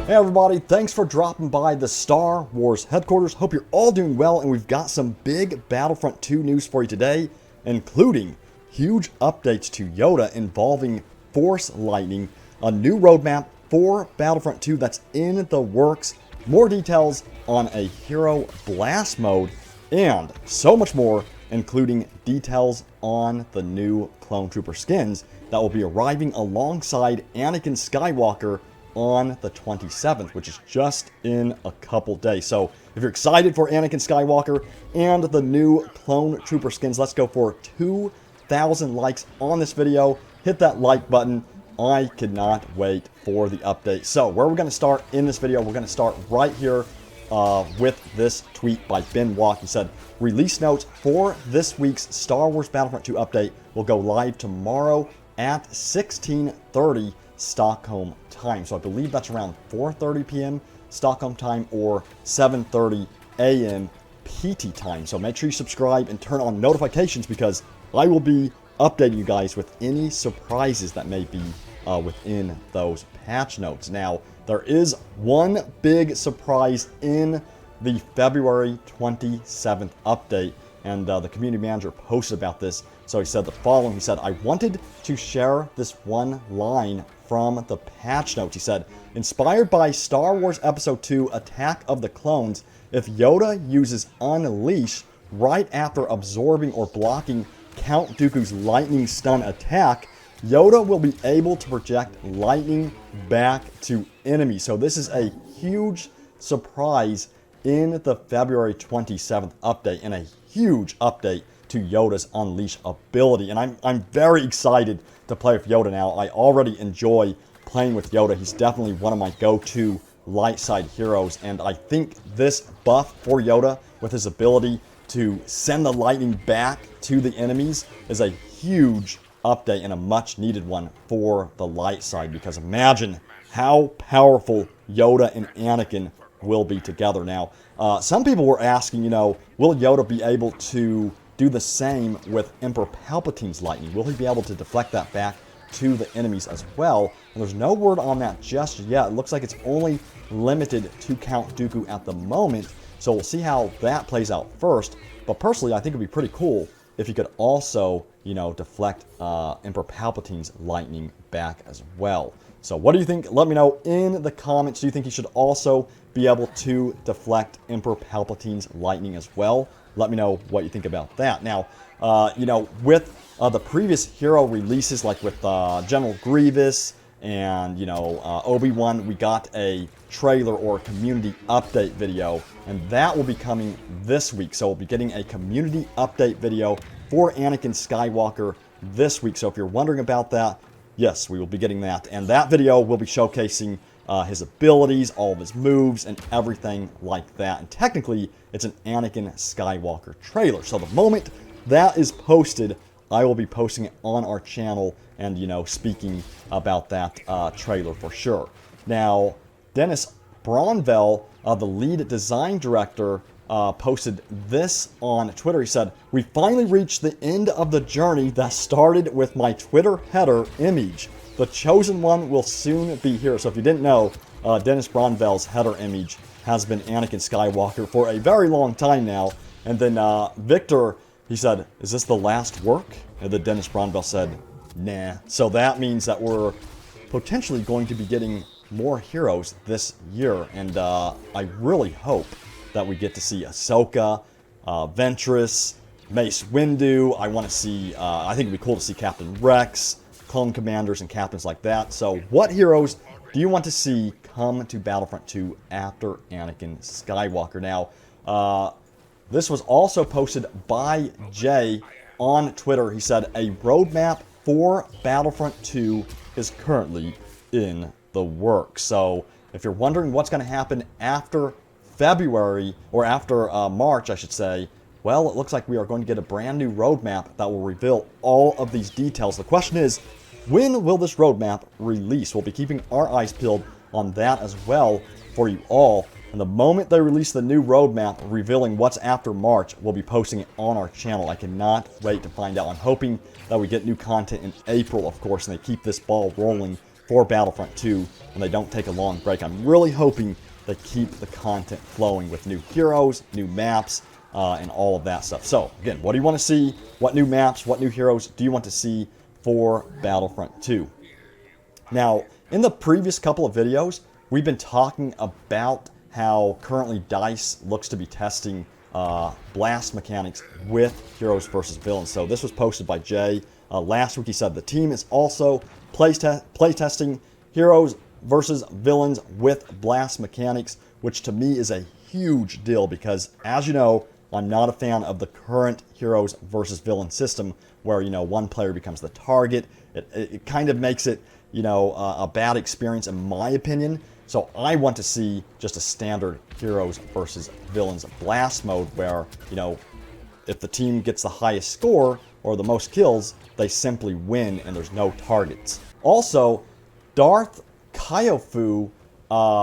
Hey everybody, thanks for dropping by the Star Wars headquarters. Hope you're all doing well, and we've got some big Battlefront 2 news for you today, including huge updates to Yoda involving Force Lightning, a new roadmap for Battlefront 2 that's in the works, more details on a hero blast mode, and so much more, including details on the new Clone Trooper skins that will be arriving alongside Anakin Skywalker on the 27th, which is just in a couple days. So if you're excited for Anakin Skywalker and the new Clone Trooper skins, let's go for 2,000 likes on this video. Hit that like button. I cannot wait for the update. So where we're going to start in this video, we're going to start right here with this tweet by Ben Walk. He said, release notes for this week's Star Wars Battlefront 2 update will go live tomorrow at 16:30 Stockholm time. So I believe that's around 4:30 p.m. Stockholm time or 7:30 a.m. PT time. So make sure you subscribe and turn on notifications because I will be updating you guys with any surprises that may be within those patch notes. Now, there is one big surprise in the February 27th update, and the community manager posted about this. So he said the following. He said, I wanted to share this one line from the patch notes. He said, inspired by Star Wars Episode 2 Attack of the Clones, if Yoda uses Unleash right after absorbing or blocking Count Dooku's lightning stun attack, Yoda will be able to project lightning back to enemies. So this is a huge surprise in the February 27th update, and a huge update to Yoda's Unleash ability. And I'm very excited to play with Yoda now. I already enjoy playing with Yoda. He's definitely one of my go-to light side heroes, and I think this buff for Yoda with his ability to send the lightning back to the enemies is a huge update and a much needed one for the light side, because imagine how powerful Yoda and Anakin will be together. Now, some people were asking, will Yoda be able to do the same with Emperor Palpatine's lightning? Will he be able to deflect that back to the enemies as well? And there's no word on that just yet. It looks like it's only limited to Count Dooku at the moment, so we'll see how that plays out first. But personally, I think it'd be pretty cool if he could also, deflect Emperor Palpatine's lightning back as well. So what do you think? Let me know in the comments. Do you think he should also be able to deflect Emperor Palpatine's lightning as well? Let me know what you think about that. Now, with the previous hero releases, like with General Grievous and, Obi-Wan, we got a trailer or community update video, and that will be coming this week. So we'll be getting a community update video for Anakin Skywalker this week. So if you're wondering about that, yes, we will be getting that. And that video will be showcasing his abilities, all of his moves, and everything like that. And technically, it's an Anakin Skywalker trailer. So the moment that is posted, I will be posting it on our channel and, speaking about that trailer for sure. Now, Dennis Bronvell, the lead design director, posted this on Twitter. He said, we finally reached the end of the journey that started with my Twitter header image. The chosen one will soon be here. So if you didn't know, Dennis Bronvell's header image has been Anakin Skywalker for a very long time now. And then Victor, he said, is this the last work? And then Dennis Bronvell said, nah. So that means that we're potentially going to be getting more heroes this year. And I really hope that we get to see Ahsoka, Ventress, Mace Windu. I want to see, I think it'd be cool to see Captain Rex, clone commanders and captains like that. So what heroes do you want to see come to Battlefront 2 after Anakin Skywalker? Now, this was also posted by Jay on Twitter. He said, a roadmap for Battlefront 2 is currently in the works. So if you're wondering what's going to happen after February, or after March, I should say, well, it looks like we are going to get a brand new roadmap that will reveal all of these details. The question is, when will this roadmap release? We'll be keeping our eyes peeled on that as well for you all. And the moment they release the new roadmap revealing what's after March, we'll be posting it on our channel. I cannot wait to find out. I'm hoping that we get new content in April, of course, and they keep this ball rolling for Battlefront 2 and they don't take a long break. I'm really hoping they keep the content flowing with new heroes, new maps, and all of that stuff. So, again, what do you want to see? What new maps, what new heroes do you want to see for Battlefront 2? Now, in the previous couple of videos, we've been talking about how currently DICE looks to be testing blast mechanics with heroes versus villains. So this was posted by Jay. Last week he said the team is also playtesting heroes versus villains with blast mechanics, which to me is a huge deal because, as you know, I'm not a fan of the current heroes versus villain system where, you know, one player becomes the target. It kind of makes it, you know, a bad experience in my opinion. So I want to see just a standard heroes versus villains blast mode where, you know, if the team gets the highest score or the most kills, they simply win and there's no targets. Also, Darth Kyofu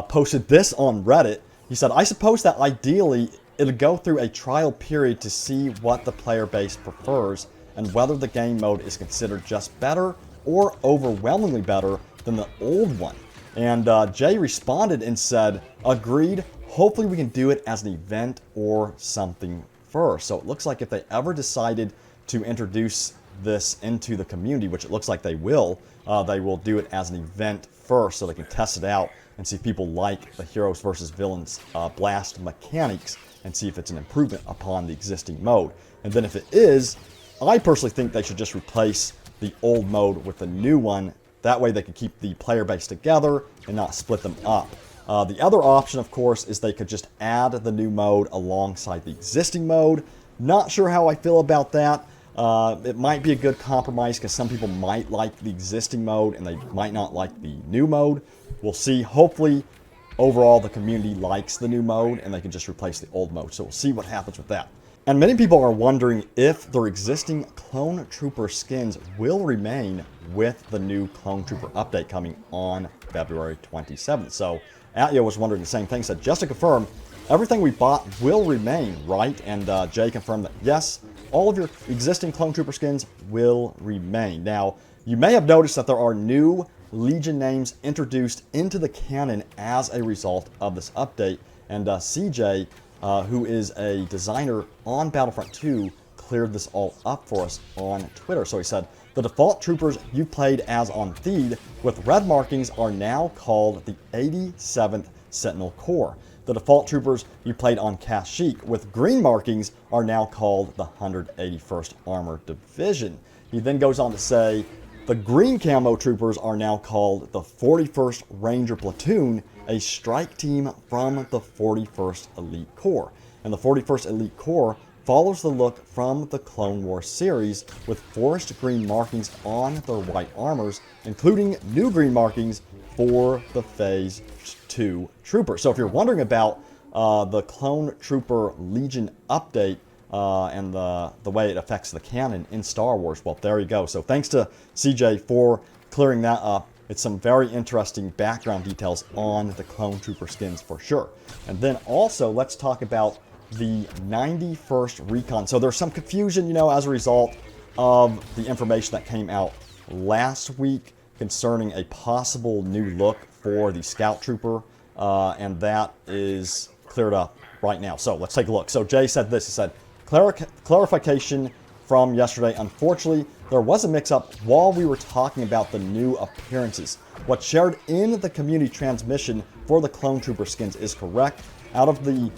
posted this on Reddit. He said, I suppose that ideally it'll go through a trial period to see what the player base prefers and whether the game mode is considered just better or overwhelmingly better than the old one. And Jay responded and said, agreed, hopefully we can do it as an event or something first. So it looks like if they ever decided to introduce this into the community, which it looks like they will do it as an event first so they can test it out and see if people like the heroes versus villains blast mechanics and see if it's an improvement upon the existing mode. And then if it is, I personally think they should just replace the old mode with the new one. That way they can keep the player base together and not split them up. The other option, of course, is they could just add the new mode alongside the existing mode. Not sure how I feel about that. It might be a good compromise because some people might like the existing mode and they might not like the new mode. We'll see. Hopefully, overall, the community likes the new mode and they can just replace the old mode. So we'll see what happens with that. And many people are wondering if their existing Clone Trooper skins will remain with the new Clone Trooper update coming on February 27th. So Atyo was wondering the same thing, said, just to confirm, everything we bought will remain, right? And Jay confirmed that, yes, all of your existing Clone Trooper skins will remain. Now, you may have noticed that there are new Legion names introduced into the canon as a result of this update. And CJ, who is a designer on Battlefront 2, cleared this all up for us on Twitter. So he said, the default troopers you played as on Theed with red markings are now called the 87th Sentinel Corps. The default troopers you played on Kashyyyk with green markings are now called the 181st Armored Division. He then goes on to say, the green camo troopers are now called the 41st Ranger Platoon, a strike team from the 41st Elite Corps. And the 41st Elite Corps follows the look from the Clone Wars series with forest green markings on their white armors, including new green markings for the Phase 2 troopers. So if you're wondering about the Clone Trooper Legion update and the way it affects the canon in Star Wars, well, there you go. So thanks to CJ for clearing that up. It's some very interesting background details on the Clone Trooper skins for sure. And then also, let's talk about the 91st Recon. So there's some confusion, you know, as a result of the information that came out last week concerning a possible new look for the Scout Trooper, and that is cleared up right now. So let's take a look. So Jay said this, he said, clarification from yesterday. Unfortunately, there was a mix-up while we were talking about the new appearances. What's shared in the community transmission for the Clone Trooper skins is correct. Out of the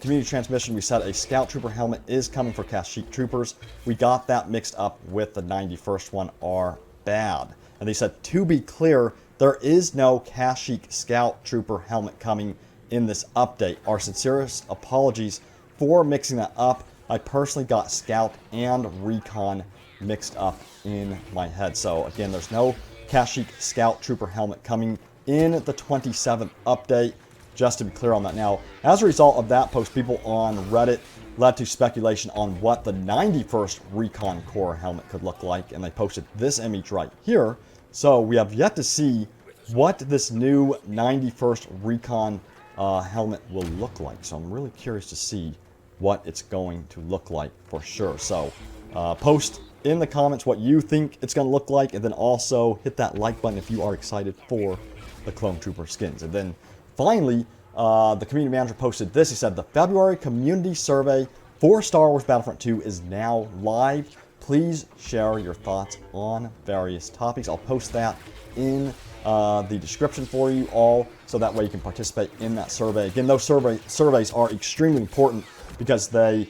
community transmission, we said a Scout Trooper helmet is coming for Kashyyyk Troopers. We got that mixed up with the 91st one, are bad. And they said, to be clear, there is no Kashyyyk Scout Trooper helmet coming in this update. Our sincerest apologies for mixing that up. I personally got Scout and Recon mixed up in my head. So again, there's no Kashyyyk Scout Trooper helmet coming in the 27th update, just to be clear on that. Now, as a result of that post, people on Reddit led to speculation on what the 91st Recon Corps helmet could look like, and they posted this image right here. So we have yet to see what this new 91st Recon helmet will look like. So I'm really curious to see what it's going to look like for sure. So post in the comments what you think it's going to look like, and then also hit that like button if you are excited for the Clone Trooper skins. And then finally, the community manager posted this. He said, the February community survey for Star Wars Battlefront 2 is now live. Please share your thoughts on various topics. I'll post that in the description for you all, so that way you can participate in that survey. Again, those surveys are extremely important because they,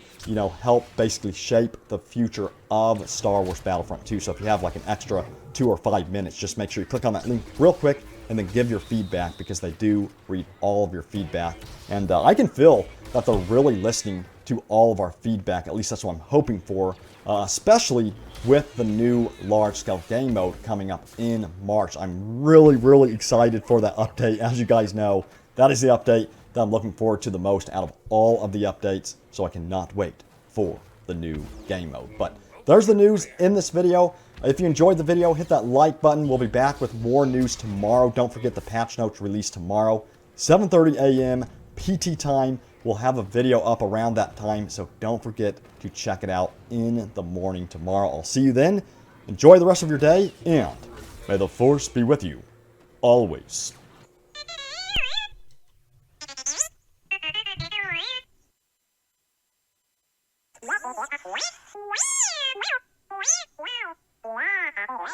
help basically shape the future of Star Wars Battlefront 2. So if you have like an extra 2 or 5 minutes, just make sure you click on that link real quick and then give your feedback, because they do read all of your feedback. And I can feel that they're really listening to all of our feedback. At least that's what I'm hoping for, especially with the new large-scale game mode coming up in March. I'm really excited for that update. As you guys know, that is the update that I'm looking forward to the most out of all of the updates, so I cannot wait for the new game mode. But there's the news in this video. If you enjoyed the video, hit that like button. We'll be back with more news tomorrow. Don't forget the patch notes released tomorrow, 7:30 a.m. PT time. We'll have a video up around that time, so don't forget to check it out in the morning tomorrow. I'll see you then. Enjoy the rest of your day, and may the Force be with you always. Wow.